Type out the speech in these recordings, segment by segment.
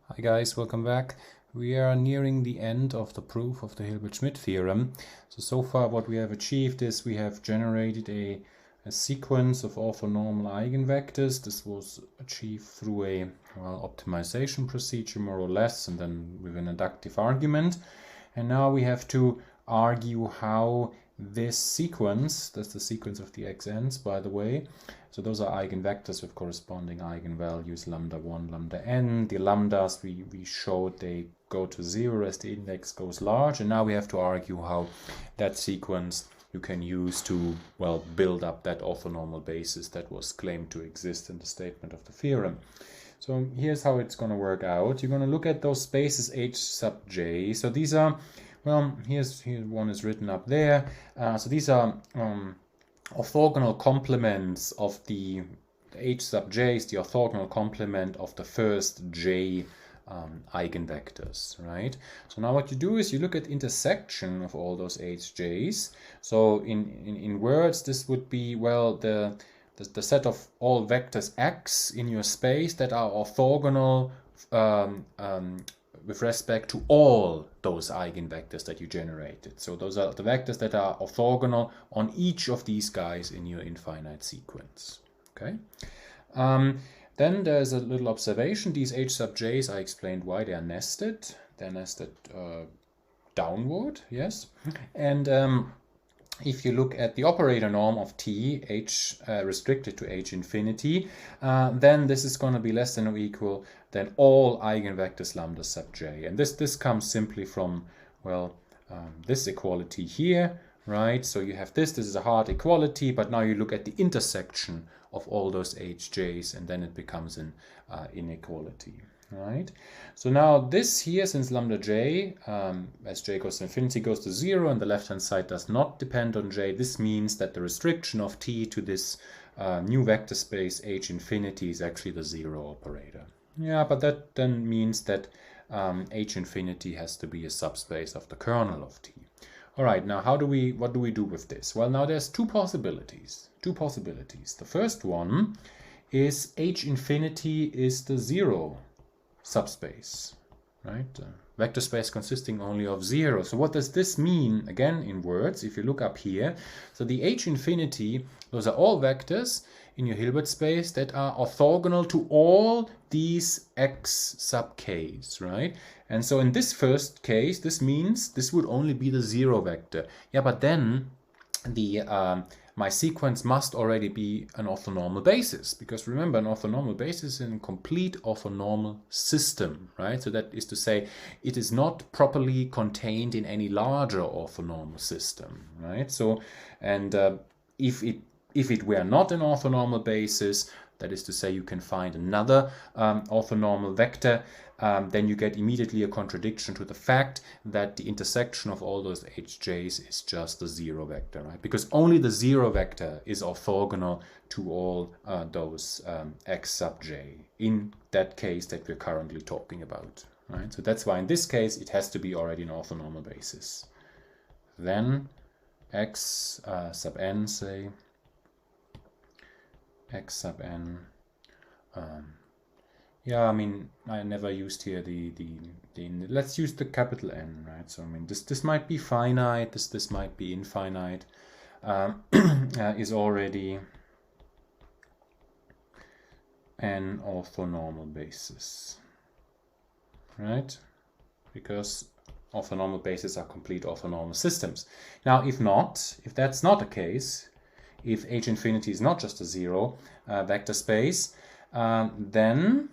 Hi guys, welcome back. We are nearing the end of the proof of the Hilbert-Schmidt theorem. So far what we have achieved is we have generated a sequence of orthonormal eigenvectors. This was achieved through a optimization procedure more or less, and then with an inductive argument. And now we have to argue how this sequence, that's the sequence of the xn's by the way, so those are eigenvectors with corresponding eigenvalues lambda 1, lambda n. The lambdas we showed they go to 0 as the index goes large, and now we have to argue how that sequence you can use to, well, build up that orthonormal basis that was claimed to exist in the statement of the theorem. So here's how it's going to work out. You're going to look at those spaces H sub j. So these are, well, here's one is written up there. So these are orthogonal complements of the H sub j is the orthogonal complement of the first j eigenvectors, right? So now what you do is you look at intersection of all those HJs. So in words, this would be, well, the set of all vectors x in your space that are orthogonal with respect to all those eigenvectors that you generated. So those are the vectors that are orthogonal on each of these guys in your infinite sequence. Okay. Then there's a little observation. These H sub j's, I explained why they are nested. They're nested downward, yes. And if you look at the operator norm of t, h restricted to h infinity, then this is going to be less than or equal than all eigenvectors lambda sub j. And this comes simply from, well, this equality here, right? So you have this is a hard equality, but now you look at the intersection of all those hj's, and then it becomes an inequality. Right. So now this here, since lambda j, as j goes to infinity, goes to 0, and the left-hand side does not depend on j, this means that the restriction of t to this new vector space h infinity is actually the 0 operator. Yeah, but that then means that h infinity has to be a subspace of the kernel of t. All right, now what do we do with this? Well, now there's two possibilities. The first one is h infinity is the 0 subspace, right? Vector space consisting only of 0. So what does this mean, again, in words, if you look up here? So the h infinity, those are all vectors in your Hilbert space that are orthogonal to all these x sub k's, right? And so in this first case, this means this would only be the 0 vector. Yeah, but then the my sequence must already be an orthonormal basis, because remember, an orthonormal basis is a complete orthonormal system, right? So that is to say, it is not properly contained in any larger orthonormal system, right? So, and if it were not an orthonormal basis, that is to say, you can find another orthonormal vector, then you get immediately a contradiction to the fact that the intersection of all those hj's is just the 0 vector, right? Because only the 0 vector is orthogonal to all those x sub j in that case that we're currently talking about, right? So that's why in this case it has to be already an orthonormal basis. Then x sub n, say, x sub n. Yeah, I mean, I never used here the let's use the capital N, right? So I mean, this might be finite, this might be infinite, is already an orthonormal basis, right? Because orthonormal bases are complete orthonormal systems. Now, if that's not the case, if h infinity is not just a 0 vector space, then,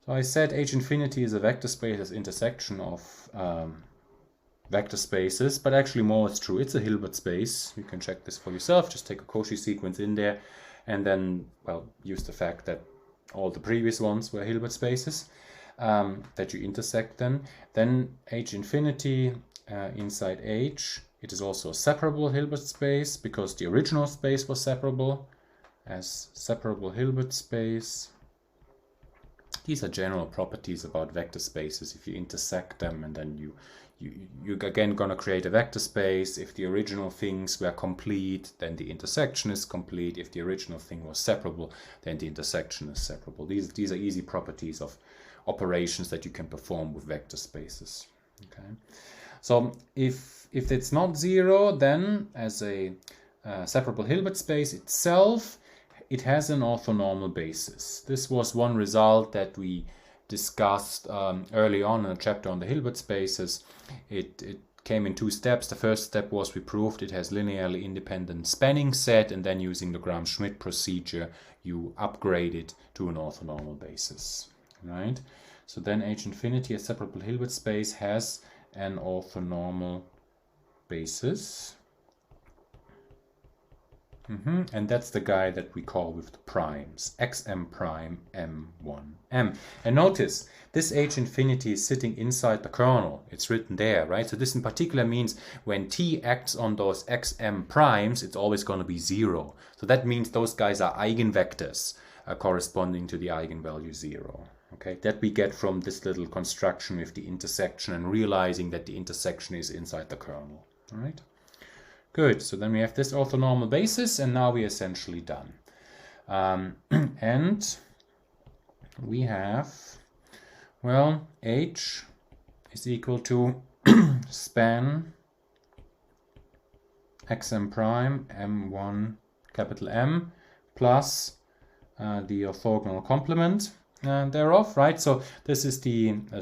so I said h infinity is a vector space as intersection of vector spaces, but actually more is true. It's a Hilbert space. You can check this for yourself. Just take a Cauchy sequence in there, and then, well, use the fact that all the previous ones were Hilbert spaces, that you intersect them. Then h infinity inside h, it is also a separable Hilbert space, because the original space was separable as separable Hilbert space. These are general properties about vector spaces. If you intersect them and then you're again going to create a vector space. If the original things were complete, then the intersection is complete. If the original thing was separable, then the intersection is separable. These are easy properties of operations that you can perform with vector spaces. Okay, so if it's not zero, then as a separable Hilbert space itself, it has an orthonormal basis. This was one result that we discussed early on in a chapter on the Hilbert spaces. It came in two steps. The first step was we proved it has linearly independent spanning set, and then using the Gram-Schmidt procedure, you upgrade it to an orthonormal basis. Right? So then H infinity, a separable Hilbert space, has an orthonormal basis. And that's the guy that we call with the primes, xm prime m1m. And notice, this H infinity is sitting inside the kernel. It's written there, right? So this in particular means when t acts on those xm primes, it's always going to be 0. So that means those guys are eigenvectors corresponding to the eigenvalue 0. Okay, that we get from this little construction with the intersection and realizing that the intersection is inside the kernel. All right? Good, so then we have this orthonormal basis, and now we're essentially done. And we have, well, H is equal to span xm prime m1 capital M plus the orthogonal complement thereof, right? So this is the in a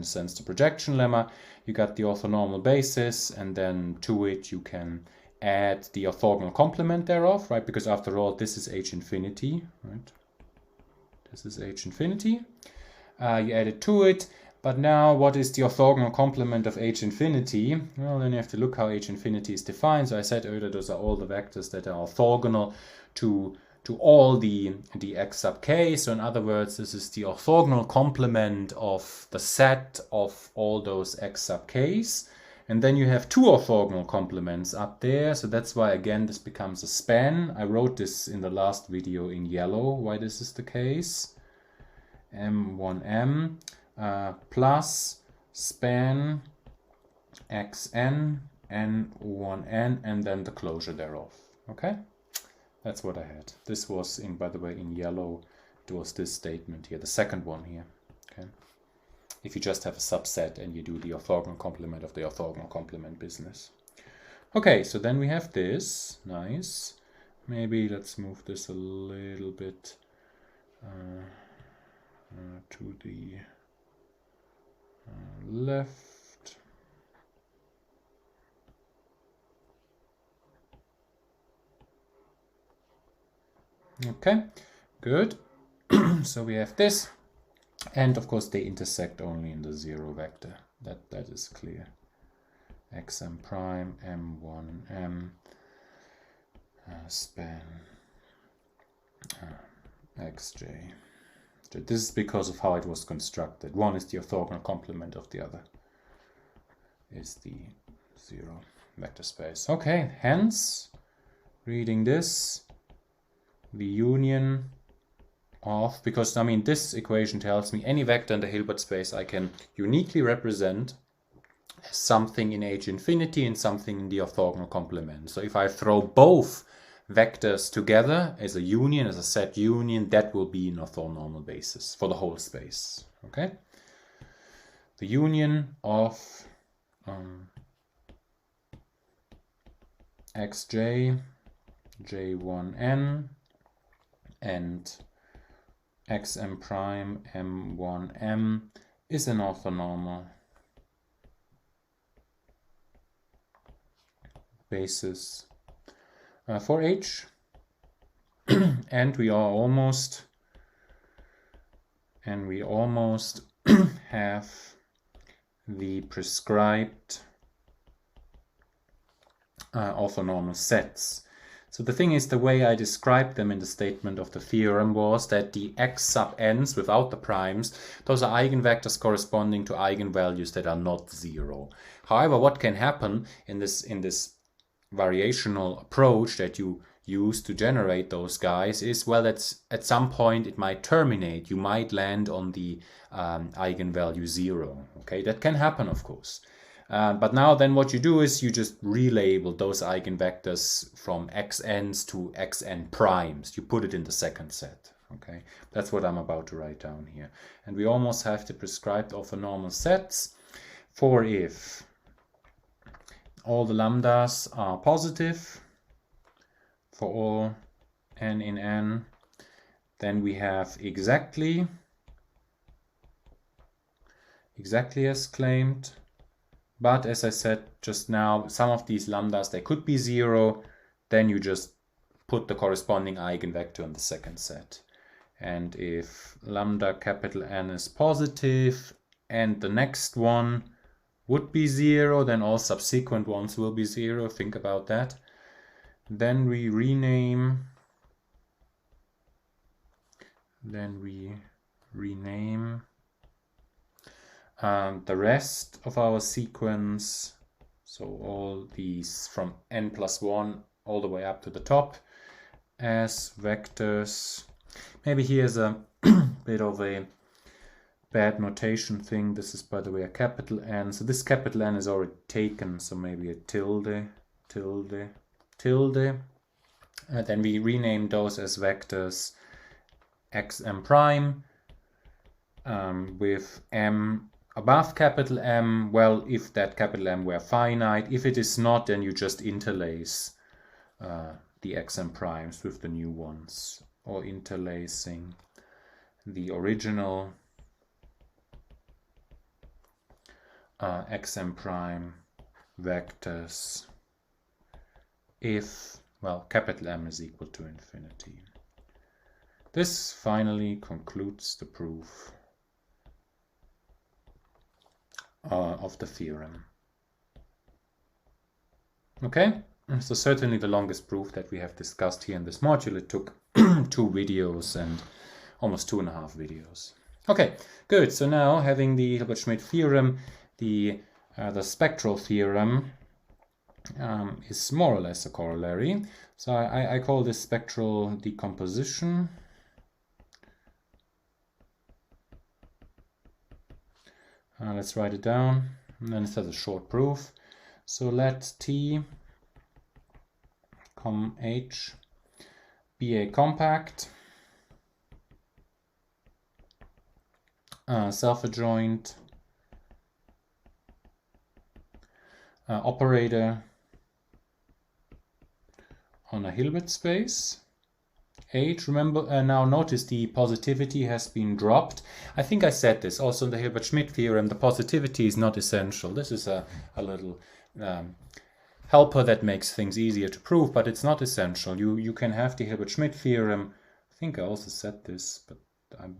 sense the projection lemma. You got the orthonormal basis, and then to it you can add the orthogonal complement thereof, right? Because after all, this is H infinity, right? This is H infinity. You add it to it, but now what is the orthogonal complement of H infinity? Well, then you have to look how H infinity is defined. So I said earlier, those are all the vectors that are orthogonal to all the x sub k. So in other words, this is the orthogonal complement of the set of all those x sub k's. And then you have two orthogonal complements up there. So that's why, again, this becomes a span. I wrote this in the last video in yellow, why this is the case. M1m plus span xn n1n, and then the closure thereof. Okay? That's what I had. This was, by the way, in yellow. It was this statement here, the second one here. Okay. If you just have a subset and you do the orthogonal complement of the orthogonal complement business. Okay, so then we have this. Nice. Maybe let's move this a little bit to the left. Okay, good. So we have this, and of course they intersect only in the 0 vector. That is clear. Xm prime m1m span xj. This is because of how it was constructed. One is the orthogonal complement of the other is the 0 vector space. Okay, hence, reading this, the union of, because I mean this equation tells me any vector in the Hilbert space I can uniquely represent as something in H infinity and something in the orthogonal complement. So if I throw both vectors together as a union, as a set union, that will be an orthonormal basis for the whole space. Okay? The union of xj, j1n, and xm prime m1m is an orthonormal basis for H. And we almost have the prescribed orthonormal sets. So the thing is, the way I described them in the statement of the theorem was that the x sub n's without the primes, those are eigenvectors corresponding to eigenvalues that are not 0. However, what can happen in this variational approach, that you use to generate those guys is, well, that's at some point it might terminate. You might land on the eigenvalue 0. Okay, that can happen, of course. But now then what you do is you just relabel those eigenvectors from xn's to xn primes. You put it in the second set. Okay, that's what I'm about to write down here. And we almost have the prescribed orthonormal sets for if all the lambdas are positive for all n in n, then we have exactly as claimed. But as I said just now, some of these lambdas, they could be 0. Then you just put the corresponding eigenvector in the second set. And if lambda capital N is positive and the next one would be 0, then all subsequent ones will be 0. Think about that. Then we rename the rest of our sequence, so all these from n+1 all the way up to the top, as vectors. Maybe here's a bit of a bad notation thing. This is, by the way, a capital N. So this capital N is already taken, so maybe a tilde. Then we rename those as vectors xm prime with m above capital M. Well, if that capital M were finite. If it is not, then you just interlace the xm primes with the new ones, or interlacing the original xm prime vectors if, well, capital M is equal to infinity. This finally concludes the proof of the theorem. Okay, so certainly the longest proof that we have discussed here in this module. It took 2 videos and almost 2.5 videos. Okay, good. So now, having the Hilbert-Schmidt theorem, the spectral theorem is more or less a corollary. So I call this spectral decomposition. Let's write it down, and then it has a short proof. So let T, H be a compact, self-adjoint operator on a Hilbert space. H, remember, now notice the positivity has been dropped. I think I said this also in the Hilbert-Schmidt theorem. The positivity is not essential. This is a little helper that makes things easier to prove, but it's not essential. You can have the Hilbert-Schmidt theorem. I think I also said this, but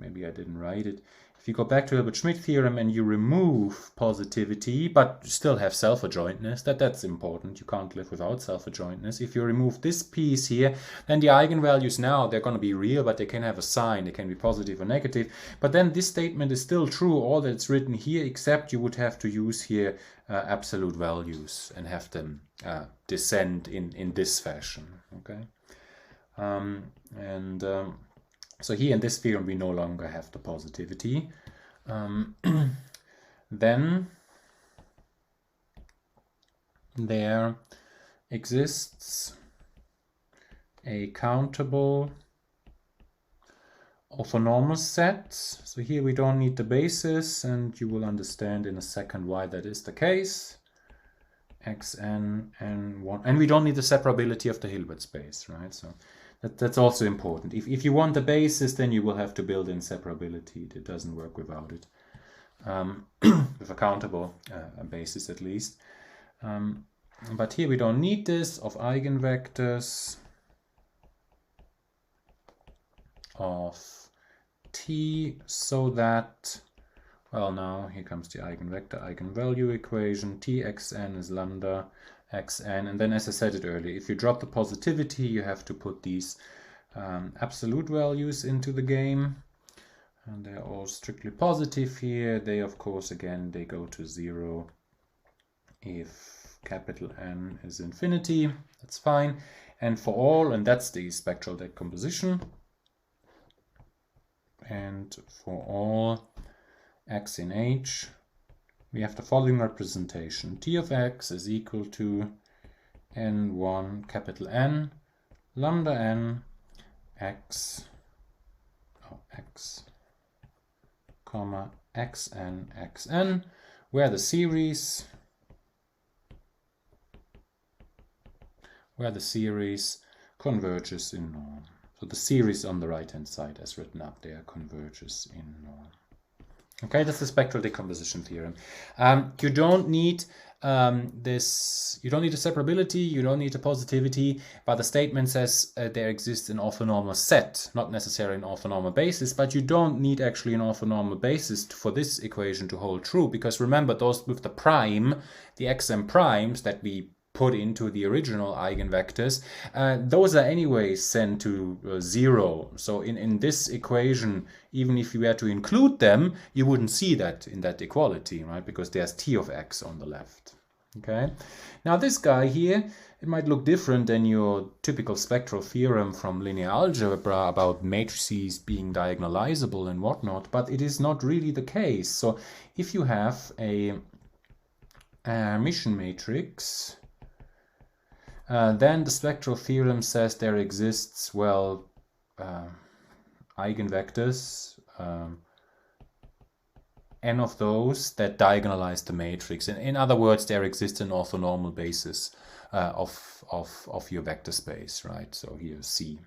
maybe I didn't write it. If you go back to Hilbert-Schmidt theorem and you remove positivity, but still have self-adjointness, that's important. You can't live without self-adjointness. If you remove this piece here, then the eigenvalues now, they're going to be real, but they can have a sign. They can be positive or negative. But then this statement is still true, all that's written here, except you would have to use here absolute values and have them descend in this fashion. Okay, so here in this theorem we no longer have the positivity. Then there exists a countable orthonormal set. So here we don't need the basis, and you will understand in a second why that is the case. Xn n1, and we don't need the separability of the Hilbert space, right? So that's also important. If you want the basis, then you will have to build in separability. It doesn't work without it, with a countable basis at least. But here we don't need this, of eigenvectors of T, so that, well, now here comes the eigenvector eigenvalue equation. Txn is lambda xn, and then, as I said it earlier, if you drop the positivity, you have to put these absolute values into the game, and they're all strictly positive here. They, of course, again, they go to 0 if capital N is infinity. That's fine. And for all, and that's the spectral decomposition, and for all x in H, we have the following representation. T of x is equal to n1 capital N lambda n x comma xn, where the series converges in norm. So the series on the right hand side, as written up there, converges in norm. Okay, that's the spectral decomposition theorem. You don't need you don't need a separability, you don't need a positivity, but the statement says there exists an orthonormal set, not necessarily an orthonormal basis, but you don't need actually an orthonormal basis for this equation to hold true, because remember, those with the prime, the xm primes that we put into the original eigenvectors, those are anyway sent to 0. So in this equation, even if you were to include them, you wouldn't see that in that equality, right? Because there's t of x on the left. Okay. Now this guy here, it might look different than your typical spectral theorem from linear algebra about matrices being diagonalizable and whatnot, but it is not really the case. So if you have a Mission matrix, then the spectral theorem says there exists, well, eigenvectors, n of those that diagonalize the matrix. In other words, there exists an orthonormal basis of your vector space, right? So here c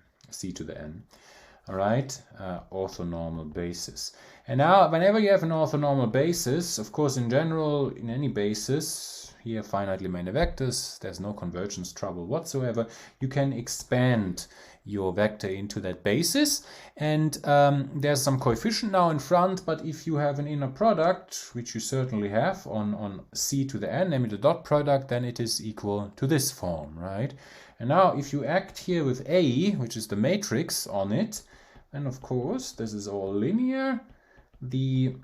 to the n. All right, orthonormal basis. And now, whenever you have an orthonormal basis, of course, in general, in any basis, here finitely many vectors, there's no convergence trouble whatsoever, you can expand your vector into that basis, and there's some coefficient now in front, but if you have an inner product, which you certainly have on c to the n, namely the dot product, then it is equal to this form, right? And now if you act here with A, which is the matrix on it, then of course this is all linear. The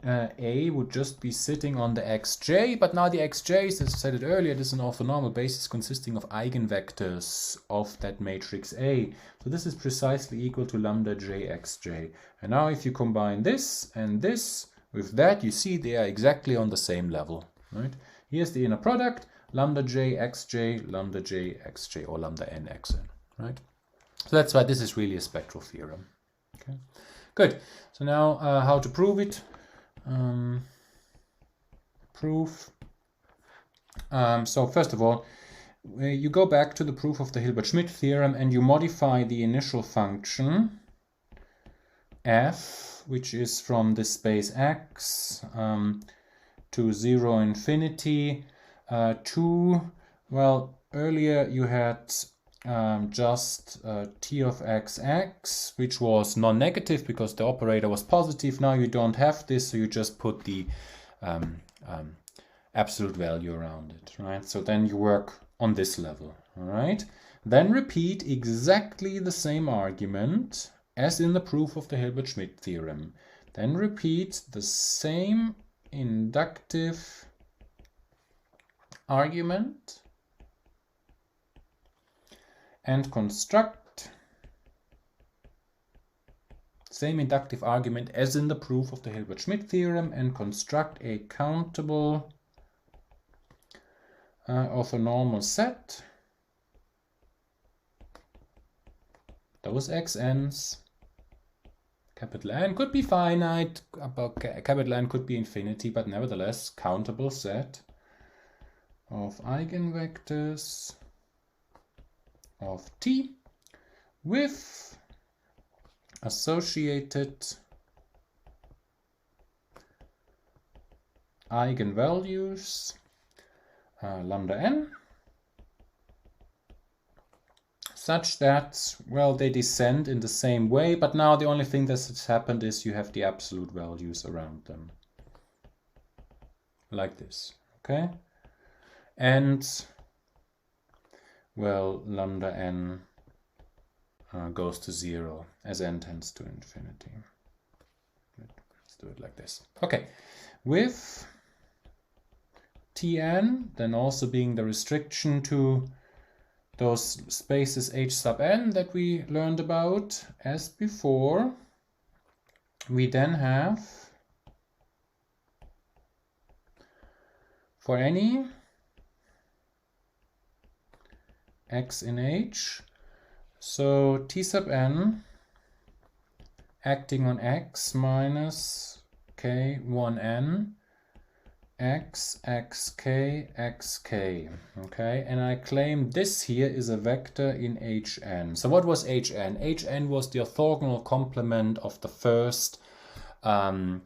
A would just be sitting on the xj, but now the xj's, as I said it earlier, this is an orthonormal basis consisting of eigenvectors of that matrix A. So this is precisely equal to lambda j xj. And now if you combine this and this with that, you see they are exactly on the same level, right? Here's the inner product, lambda j xj, lambda j xj, or lambda n xn, right? So that's why this is really a spectral theorem. Okay, good. So now how to prove it? Proof. So first of all, you go back to the proof of the Hilbert-Schmidt theorem and you modify the initial function f, which is from this space x to 0 infinity to, well, earlier you had just t of xx, which was non-negative because the operator was positive. Now you don't have this, so you just put the absolute value around it, right? So then you work on this level, all right? Then repeat exactly the same argument as in the proof of the Hilbert-Schmidt theorem. Then repeat the same inductive argument and construct same inductive argument as in the proof of the Hilbert-Schmidt theorem and construct a countable orthonormal set. Those xn's, capital N could be finite, capital N could be infinity, but nevertheless countable set of eigenvectors of T with associated eigenvalues lambda n, such that, well, they descend in the same way, but now the only thing that's happened is you have the absolute values around them, like this, okay? And, well, lambda n goes to 0 as n tends to infinity. Let's do it like this. Okay, with Tn then also being the restriction to those spaces h sub n that we learned about as before, we then have for any x in h, so t sub n acting on x minus k1n x, xk, xk, okay, and I claim this here is a vector in Hn. So what was Hn? Hn was the orthogonal complement of the first n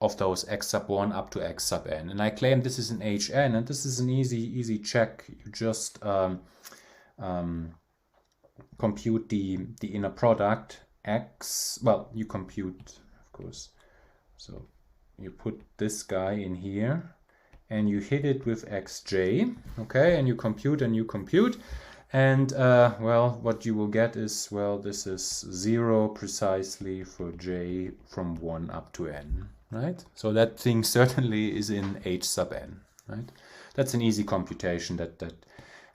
of those x sub 1 up to x sub n, and I claim this is in Hn, and this is an easy check. You just compute the inner product x, well, you compute, of course, so you put this guy in here and you hit it with xj, okay, and you compute and well, what you will get is, well, this is 0 precisely for j from 1 up to n, right? So that thing certainly is in h sub n, right? That's an easy computation that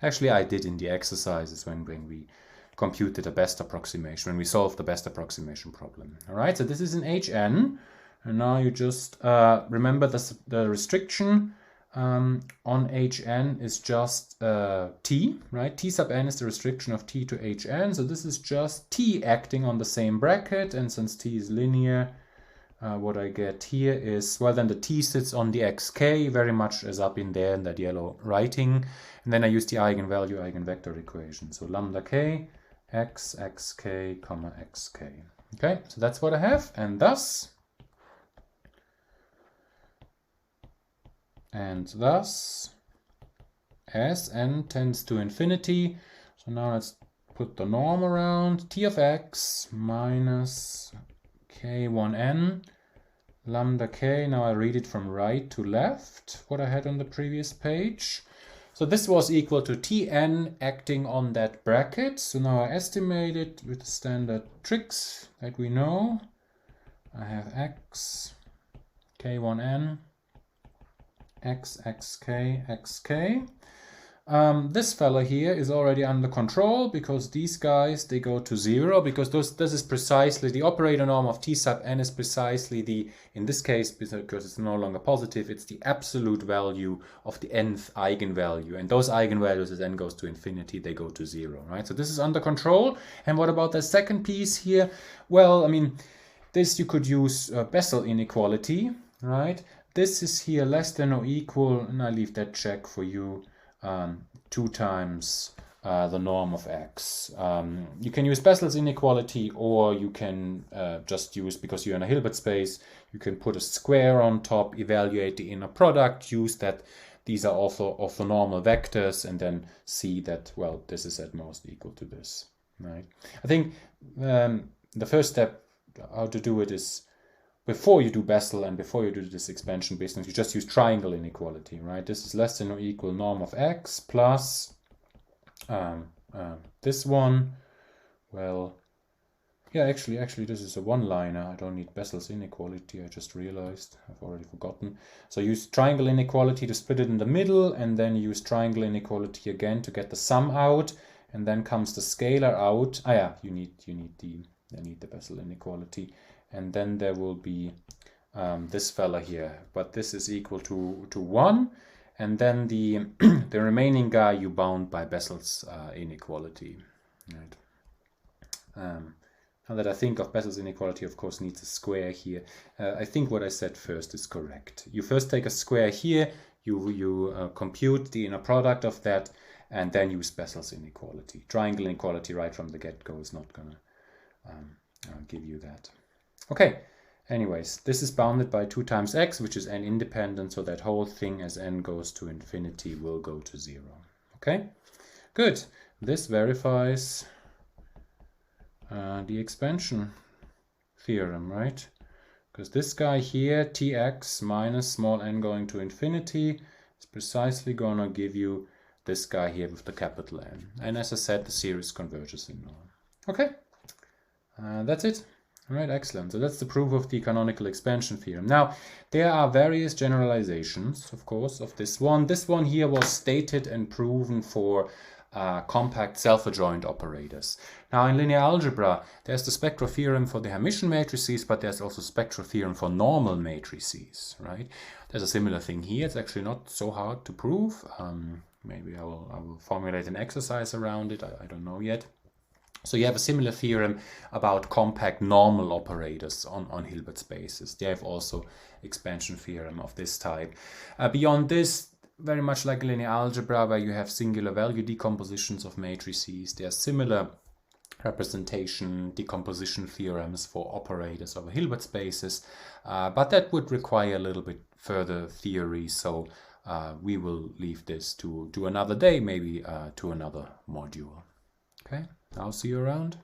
actually I did in the exercises when we computed the best approximation, when we solved the best approximation problem. All right, so this is in Hn, and now you just remember the restriction on Hn is just t, right? T sub n is the restriction of t to Hn, so this is just t acting on the same bracket, and since t is linear, what I get here is, well, then the t sits on the xk, very much as up in there in that yellow writing, and then I use the eigenvalue eigenvector equation, so lambda k x xk comma xk. Okay, so that's what I have, and thus as n tends to infinity, so now let's put the norm around, t of x minus k1n lambda k, now I read it from right to left, what I had on the previous page. So this was equal to Tn acting on that bracket. So now I estimate it with the standard tricks that we know. I have x, k1n, x, xk, xk. This fella here is already under control because these guys, they go to 0, because this is precisely the operator norm of t sub n is precisely the, in this case, because it's no longer positive, it's the absolute value of the nth eigenvalue, and those eigenvalues as n goes to infinity, they go to 0, right? So this is under control. And what about the second piece here? Well, I mean, this you could use Bessel inequality, right? This is here less than or equal, and I leave that check for you, 2 times the norm of x. You can use Bessel's inequality, or you can just use, because you're in a Hilbert space, you can put a square on top, evaluate the inner product, use that these are also orthonormal vectors, and then see that, well, this is at most equal to this, right? I think the first step how to do it is, before you do Bessel and before you do this expansion business, you just use triangle inequality, right? This is less than or equal norm of x plus this one. Well, yeah, actually this is a one-liner. I don't need Bessel's inequality. I just realized. I've already forgotten. So use triangle inequality to split it in the middle, and then use triangle inequality again to get the sum out, and then comes the scalar out. Ah, yeah, you need the Bessel inequality. And then there will be this fella here, but this is equal to 1, and then the the remaining guy you bound by Bessel's inequality, right? Now that I think of Bessel's inequality, of course, needs a square here. I think what I said first is correct. You first take a square here, you compute the inner product of that, and then use Bessel's inequality. Triangle inequality right from the get-go is not gonna give you that. Okay, anyways, this is bounded by 2 times x, which is n independent, so that whole thing as n goes to infinity will go to 0. Okay, good. This verifies the expansion theorem, right? Because this guy here, tx minus small n going to infinity, is precisely going to give you this guy here with the capital N. And as I said, the series converges in norm. Okay, that's it. All right, excellent. So that's the proof of the canonical expansion theorem. Now, there are various generalizations, of course, of this one. This one here was stated and proven for compact self-adjoint operators. Now, in linear algebra, there's the spectral theorem for the Hermitian matrices, but there's also spectral theorem for normal matrices, right? There's a similar thing here. It's actually not so hard to prove. Maybe I will formulate an exercise around it. I don't know yet. So you have a similar theorem about compact normal operators on Hilbert spaces. They have also expansion theorem of this type. Beyond this, very much like linear algebra, where you have singular value decompositions of matrices, there are similar representation decomposition theorems for operators over Hilbert spaces, but that would require a little bit further theory, so we will leave this to another day, maybe to another module. Okay, I'll see you around.